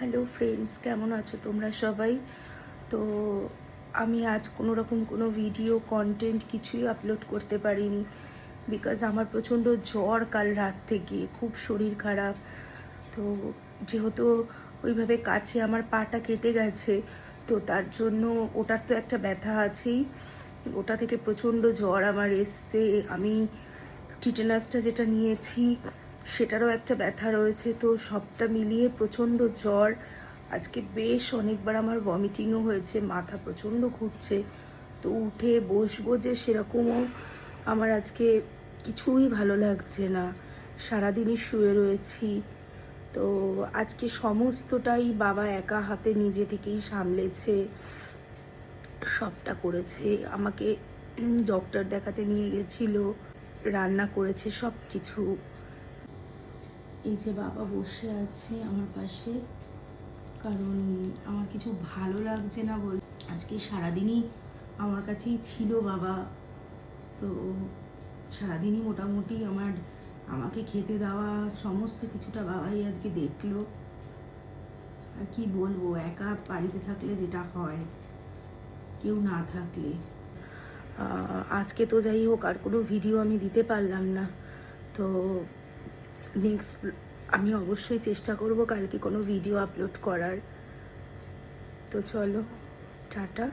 Hello friends, কেমন আছো তোমরা সবাই? তো আমি আজ কোনো রকম কোনো ভিডিও কন্টেন্ট কিছুই আপলোড করতে পারিনি, বিকজ আমার প্রচণ্ড জ্বর কাল রাত থেকে, খুব শরীর খারাপ। তো যেহেতু ওইভাবে কাছে আমার পাটা কেটে গেছে, তো তার জন্য ওটার তো একটা ব্যথা আছেই, ওটা থেকে প্রচণ্ড জ্বর আমার এসছে। আমি টিটেনাসটা যেটা নিয়েছি সেটারও একটা ব্যথা রয়েছে, তো সবটা মিলিয়ে প্রচণ্ড জ্বর। আজকে বেশ অনেকবার আমার ভমিটিংও হয়েছে, মাথা প্রচণ্ড ঘুরছে। তো উঠে বসবো যে সেরকমও আমার আজকে কিছুই ভালো লাগছে না, সারাদিনই শুয়ে রয়েছি। তো আজকে সমস্তটাই বাবা একা হাতে নিজে থেকেই সামলেছে, সবটা করেছে। আমাকে ডক্টর দেখাতে নিয়ে গেছিল, রান্না করেছে, সব কিছু। এই যে বাবা বসে আছে আমার পাশে, কারণ আমার কিছু ভালো লাগছে না বল। আজকে সারাদিনই আমার কাছেই ছিল বাবা। তো সারাদিনই মোটামুটি আমাকে খেতে দেওয়া সমস্ত কিছুটা বাবাই আজকে দেখলো। আর কি বলবো, একা বাড়িতে থাকলে যেটা হয়, কেউ না থাকলে। আজকে তো যাই হোক আর কোনো ভিডিও আমি দিতে পারলাম না। তো নেক্সট আমি অবশ্যই চেষ্টা করব কালকে কোনো ভিডিও আপলোড করার। তো চলো, টাটা।